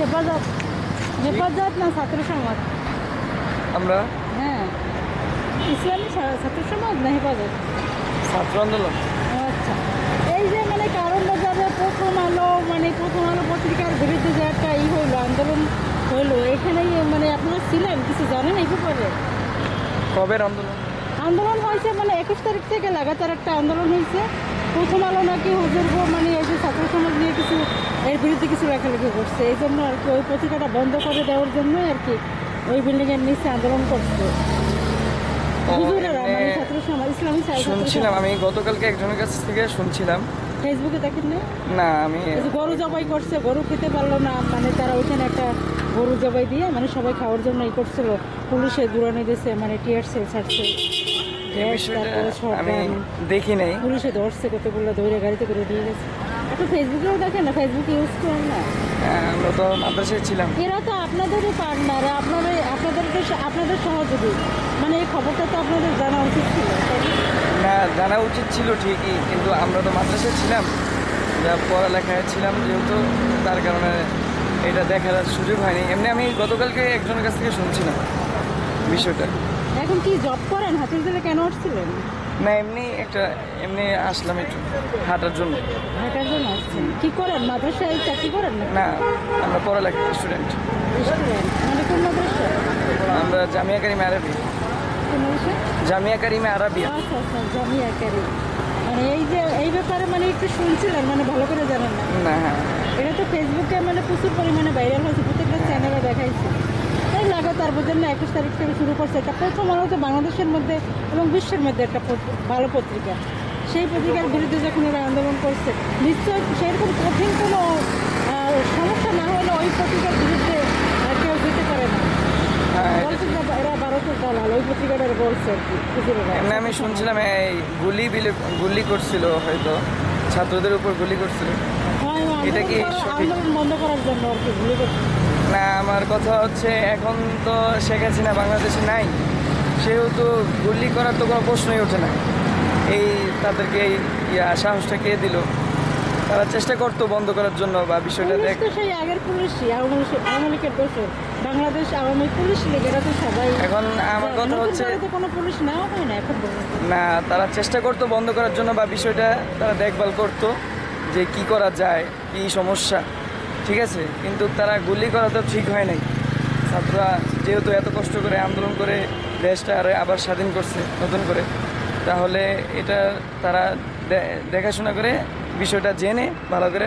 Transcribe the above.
হেফাজত হেফাজত না ছাত্র সমাজ? আমরা হ্যাঁ, ইসলামী ছাত্র সমাজ না হেফাজত? ছাত্র আন্দোলন। আচ্ছা, এই যে মানে কারণ বাজারে প্রথম আলো পত্রিকার বিরুদ্ধে যে একটা হইলো, আন্দোলন হইলো, এখানেই মানে আপনারা ছিলেন, কিছু জানেন এই ব্যাপারে? কবের আন্দোলন? আন্দোলন হয়েছে মানে 21 তারিখ থেকে লাগাতার একটা আন্দোলন হয়েছে। প্রথম আলো নাকি হুজুর মানে এই যে ছাত্র সমাজ নিয়ে কিছু এর বিরুদ্ধে কিছু লেখালেখি করছে, এই জন্য আর কি ওই পত্রিকাটা বন্ধ করে দেওয়ার জন্যই আর কি ওই বিল্ডিংয়ের নিচে আন্দোলন করছে হুজুরেরা, মানে ছাত্র সমাজ, ইসলামী ছাত্র শুনছিলাম, সমাজ। আমি গতকালকে একজনের কাছ থেকে শুনছিলাম। ফেসবুকে দেখেন না? না, আমি এই যে গরু জবাই করছে, গরু খেতে পারলো না, মানে তারা ওইখানে একটা গরু জবাই দিয়ে মানে সবাই খাওয়ার জন্য করছিল, পুলিশে দূরানি দিয়েছে, মানে টিয়ার সেল ছাড়ছে, এই গ্যাস, বিষয়টা তারপরে আমি শটগান, দেখি নাই। পুলিশে ধরছে, কতগুলো ধরে গাড়িতে করে দিয়ে গেছে। এখন ফেসবুকেও দেখেন না, ফেসবুক ইউজ করেন না? আমরা তো মাদ্রাসায় ছিলাম। এরা তো আপনাদেরই পার্টনার, আপনাদের সহযোগী, মানে এই খবরটা তো আপনাদের জানা উচিত ছিল, তাই না? না, জানা উচিত ছিল ঠিকই, কিন্তু আমরা তো মাদ্রাসায় ছিলাম, যা পড়ালেখায় ছিলাম যেহেতু, তার কারণে এটা দেখার সুযোগ হয়নি। এমনি আমি গতকালকে একজনের কাছ থেকে শুনছিলাম বিষয়টা। এখন কি জব করেন? হাতিরঝিলে কেন আসছিলেন? না, এমনি আসলাম একটু হাঁটার জন্য। হাঁটার জন্য আসছেন? কি করেন, মাদ্রাসায় চাকরি করেন না? না, আমরা পড়ালেখা স্টুডেন্ট। স্টুডেন্ট মানে কোন মাদ্রাসা? আমরা জামিয়া কারিমে আরাবিয়া। কোন মাদ্রাসা? জামিয়া কারিমে আরাবিয়া। আচ্ছা আচ্ছা, জামিয়া কারিম। মানে এই যে এই ব্যাপারে মানে একটু শুনছিলেন, মানে ভালো করে জানেন না? না, হ্যাঁ, এটা তো ফেসবুকে মানে প্রচুর পরিমাণে ভাইরাল হয়েছে, প্রত্যেকটা চ্যানেলে দেখাইছে। এই লাগাতার বোঝেন না, 21 তারিখ থেকে শুরু করছে এটা প্রথম আলো, তো বাংলাদেশের মধ্যে এবং বিশ্বের মধ্যে একটা ভালো পত্রিকা। সেই পত্রিকার বিরুদ্ধে যখন এরা আন্দোলন করছে, নিশ্চয় সেরকম কঠিন কোনো সমস্যা না হলে ওই পত্রিকার বিরুদ্ধে কেউ যেতে পারে না। হ্যাঁ, বলছে যে এরা ভারতের দালাল, ওই পত্রিকাটা বলছে আর কি হুজুরেরা। এমনি আমি শুনছিলাম এই গুলি করছিল, হয়তো ছাত্রদের উপর গুলি করছিল। হয়, এটা কি সঠিক? আন্দোলন বন্ধ করার জন্য আর কি ভুলে করছে। না, আমার কথা হচ্ছে এখন তো শেখ হাসিনা বাংলাদেশে নাই, সেহেতু গুলি করার তো কোনো প্রশ্নই ওঠে না। এই তাদেরকে এই সাহসটা কে দিল? তারা চেষ্টা করতো বন্ধ করার জন্য বা বিষয়টা পুলিশ দেখ। তো সেই আগের পুলিশই, আওয়ামী লীগের দোষর, বাংলাদেশ আওয়ামী পুলিশ লীগ, এরা তো সবাই। এখন আমার কথা নতুন হচ্ছে, করে তো কোনো পুলিশ নেওয়া হয় না এখন পর্যন্ত। না, তারা চেষ্টা করতো বন্ধ করার জন্য বা বিষয়টা তারা দেখভাল করতো যে কি করা যায়, কি সমস্যা, ঠিক আছে, কিন্তু তারা গুলি করা তো ঠিক হয় নাই। ছাত্ররা যেহেতু এত কষ্ট করে আন্দোলন করে দেশটা আবার স্বাধীন করছে নতুন করে, তাহলে এটা তারা দেখাশোনা করে বিষয়টা জেনে ভালো করে